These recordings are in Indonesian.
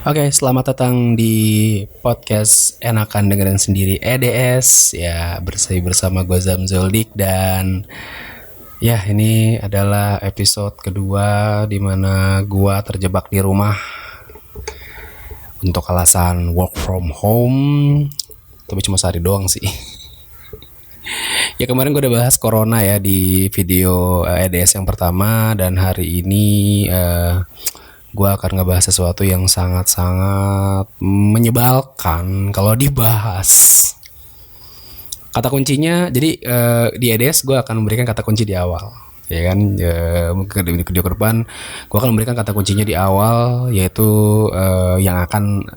Oke, selamat datang di podcast Enakan Dengerin Sendiri EDS. Ya, bersama gue Zamzoldik. Dan ya, ini adalah episode kedua di mana gue terjebak di rumah untuk alasan work from home. Tapi cuma sehari doang sih. Ya, kemarin gue udah bahas corona ya di video EDS yang pertama. Dan hari ini gue akan ngebahas sesuatu yang sangat-sangat menyebalkan kalau dibahas. Kata kuncinya, jadi di EDS gue akan memberikan kata kunci di awal, ya kan? Mungkin di video ke depan gue akan memberikan kata kuncinya di awal, yaitu yang akan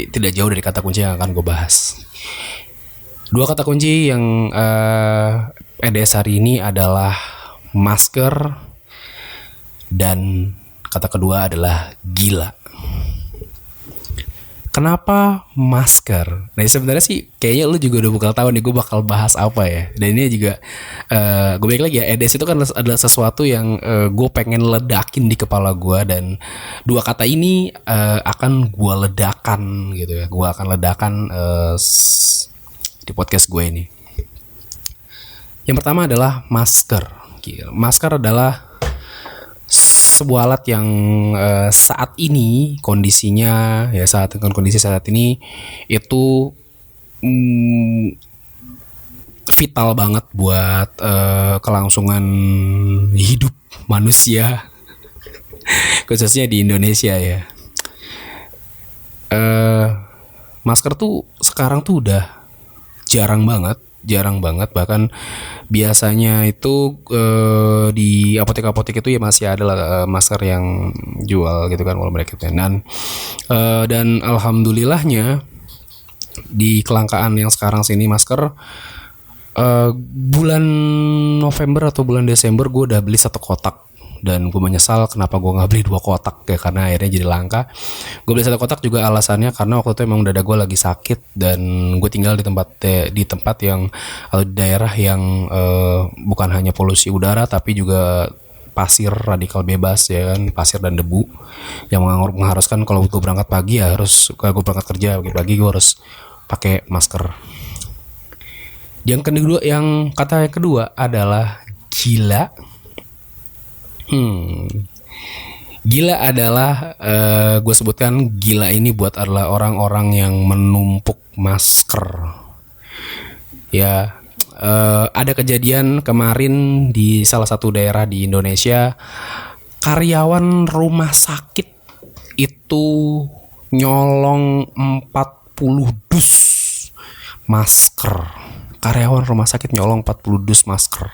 tidak jauh dari kata kunci yang akan gue bahas. Dua kata kunci yang EDS hari ini adalah masker dan kata kedua adalah gila. Kenapa masker? Nah, sebenarnya sih kayaknya lu juga udah bakal tahu nih gue bakal bahas apa ya. Dan ini juga gue balik lagi ya, EDS itu kan adalah sesuatu yang gue pengen ledakin di kepala gue. Dan dua kata ini akan gue ledakan gitu ya. Gue akan ledakan di podcast gue ini. Yang pertama adalah masker. Masker adalah sebuah alat yang saat ini kondisinya ya, dengan kondisi saat ini itu vital banget buat kelangsungan hidup manusia khususnya di Indonesia ya. Masker tuh sekarang tuh udah jarang banget, bahkan biasanya itu di apotek-apotek itu ya masih ada masker yang jual gitu kan, walaupun mereka dan alhamdulillahnya di kelangkaan yang sekarang sini masker, bulan November atau bulan Desember gue udah beli 1 kotak. Dan gue menyesal kenapa gue gak beli 2 kotak ya, karena akhirnya jadi langka. Gue beli 1 kotak juga alasannya karena waktu itu emang dada gue lagi sakit. Dan gue tinggal di tempat yang atau di daerah yang bukan hanya polusi udara, tapi juga pasir radikal bebas ya kan, pasir dan debu, yang mengharuskan kalau gue berangkat pagi ya harus, kalau gue berangkat kerja pagi gue harus pakai masker. Kata yang kedua adalah gila. Gila adalah gue sebutkan gila ini buat adalah orang-orang yang menumpuk masker. Ya, ada kejadian kemarin di salah satu daerah di Indonesia, karyawan rumah sakit itu nyolong 40 dus masker. Karyawan rumah sakit nyolong 40 dus masker.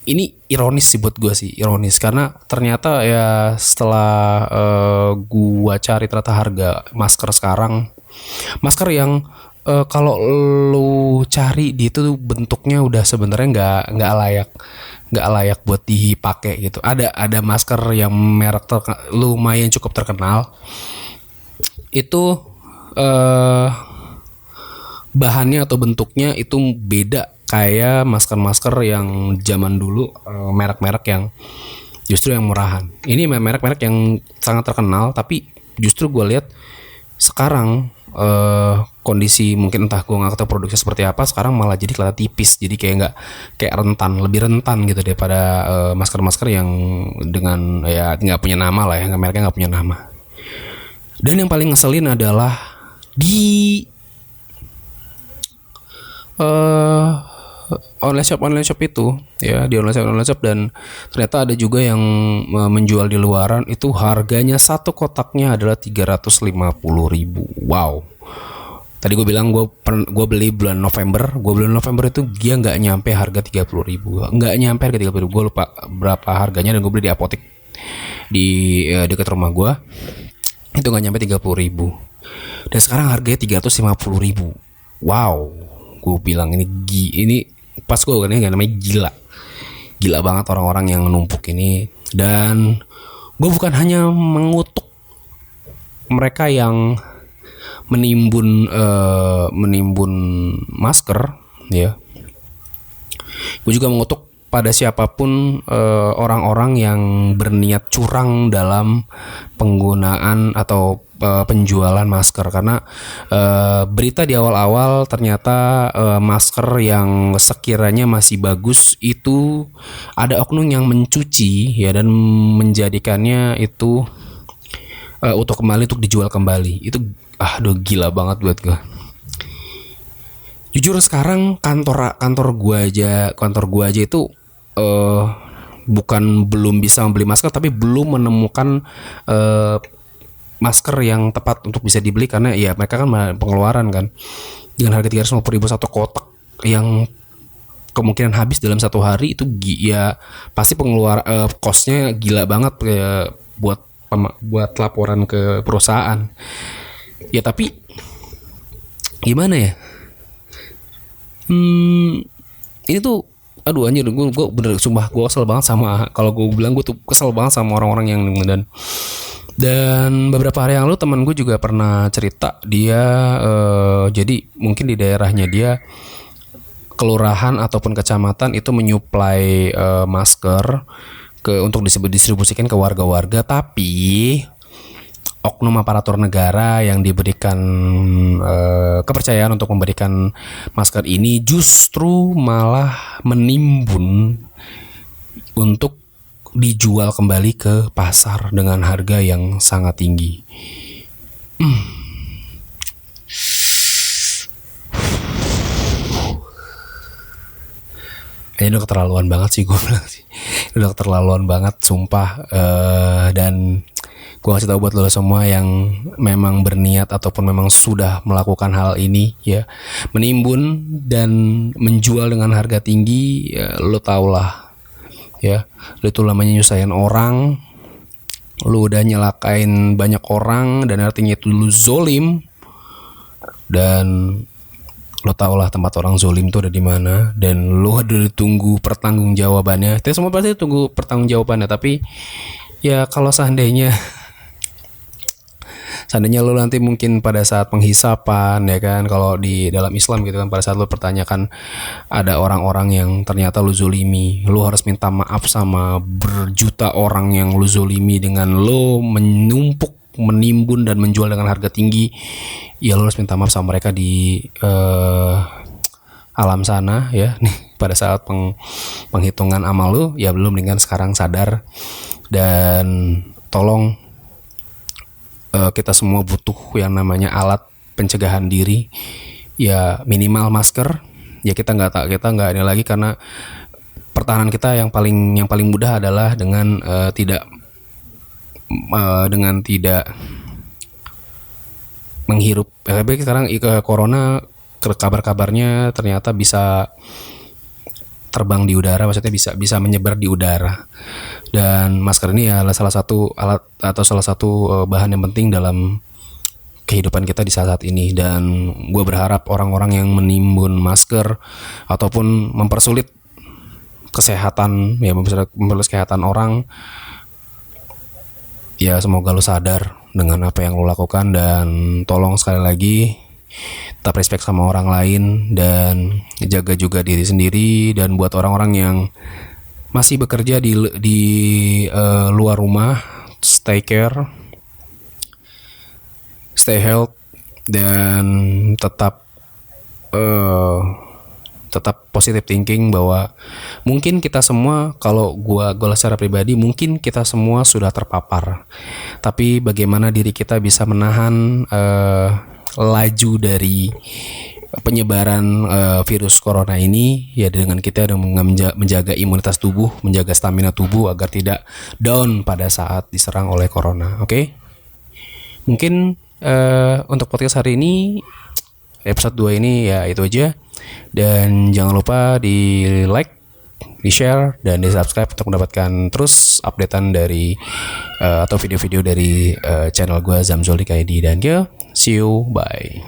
Ini ironis sih buat gue sih, ironis karena ternyata ya setelah gue cari ternyata harga masker sekarang, masker yang kalau lu cari di itu bentuknya udah sebenarnya nggak layak buat dipakai gitu. Ada masker yang merek lumayan cukup terkenal itu, bahannya atau bentuknya itu beda kayak masker-masker yang zaman dulu, merek-merek yang justru yang murahan. Ini merek-merek yang sangat terkenal, tapi justru gue lihat sekarang kondisi mungkin entah gue nggak tahu produksi seperti apa, sekarang malah jadi kelihatan tipis, jadi kayak lebih rentan gitu daripada masker-masker yang dengan ya nggak punya nama lah ya, mereknya nggak punya nama. Dan yang paling ngeselin adalah di online shop itu ya, di online shop dan ternyata ada juga yang menjual di luaran itu harganya satu kotaknya adalah 350.000. Wow. Tadi gue bilang gue beli bulan November itu dia nggak nyampe harga 30.000, nggak nyampe harga 30.000. Gue lupa berapa harganya dan gue beli di apotek di dekat rumah gue itu nggak nyampe 30.000 dan sekarang harganya 350.000. Wow. Gue bilang ini pas gue kan ini namanya gila banget orang-orang yang numpuk ini. Dan gue bukan hanya mengutuk mereka yang menimbun masker ya, gue juga mengutuk pada siapapun orang-orang yang berniat curang dalam penggunaan atau penjualan masker, karena berita di awal-awal ternyata masker yang sekiranya masih bagus itu ada oknum yang mencuci ya dan menjadikannya itu untuk dijual kembali. Itu gila banget buat gue. Jujur sekarang kantor gua aja itu bukan belum bisa membeli masker, tapi belum menemukan masker yang tepat untuk bisa dibeli, karena ya mereka kan pengeluaran kan dengan harga 350.000 satu kotak yang kemungkinan habis dalam satu hari. Itu ya pasti costnya gila banget buat laporan ke perusahaan. Ya tapi gimana ya? Ini tuh anjir, gue bener sumpah gue kesel banget sama, kalau gue bilang gue tuh kesel banget sama orang-orang yang dan beberapa hari yang lalu teman gue juga pernah cerita dia jadi mungkin di daerahnya dia kelurahan ataupun kecamatan itu menyuplai masker untuk distribusikan ke warga-warga, tapi oknum aparatur negara yang diberikan kepercayaan untuk memberikan masker ini justru malah menimbun untuk dijual kembali ke pasar dengan harga yang sangat tinggi. Ini udah keterlaluan banget sih, gue bilang sih. Udah keterlaluan banget, sumpah. Dan gue kasih tahu buat lo semua yang memang berniat ataupun memang sudah melakukan hal ini ya, menimbun dan menjual dengan harga tinggi ya, lo tau lah ya, lo itu namanya nyusahin orang, lo udah nyelakain banyak orang dan artinya itu lo zolim, dan lo tau lah tempat orang zolim itu ada di mana, dan lo udah ditunggu pertanggungjawabannya. Kita semua pasti tunggu pertanggungjawabannya, tapi ya kalau seandainya lo nanti mungkin pada saat penghisapan ya kan, kalau di dalam Islam gitu kan, pada saat lo pertanyakan ada orang-orang yang ternyata lo zolimi, lo harus minta maaf sama berjuta orang yang lo zolimi dengan lo menumpuk, menimbun dan menjual dengan harga tinggi. Ya lo harus minta maaf sama mereka di alam sana ya. Nih pada saat penghitungan amal lo ya, belum dengan sekarang sadar, dan tolong kita semua butuh yang namanya alat pencegahan diri ya, minimal masker ya. Kita nggak ini lagi, karena pertahanan kita yang paling mudah adalah dengan tidak menghirup. Tapi sekarang corona kabar-kabarnya ternyata bisa terbang di udara, maksudnya bisa menyebar di udara. Dan masker ini adalah salah satu alat atau salah satu bahan yang penting dalam kehidupan kita di saat ini. Dan gue berharap orang-orang yang menimbun masker ataupun mempersulit kesehatan ya, mempersulit kesehatan orang ya, semoga lo sadar dengan apa yang lo lakukan, dan tolong sekali lagi tetap respect sama orang lain dan jaga juga diri sendiri. Dan buat orang-orang yang masih bekerja di luar rumah, stay care, stay health, dan tetap positive thinking bahwa mungkin kita semua, kalau gue secara pribadi, mungkin kita semua sudah terpapar, tapi bagaimana diri kita bisa menahan laju dari penyebaran virus corona ini ya, dengan kita menjaga imunitas tubuh, menjaga stamina tubuh agar tidak down pada saat diserang oleh corona. Oke? Mungkin untuk podcast hari ini, episode 2 ini ya itu aja, dan jangan lupa di like, di share, dan di subscribe untuk mendapatkan terus updatean dari atau video-video dari channel gue Zamzul di KID. Dan see you, bye.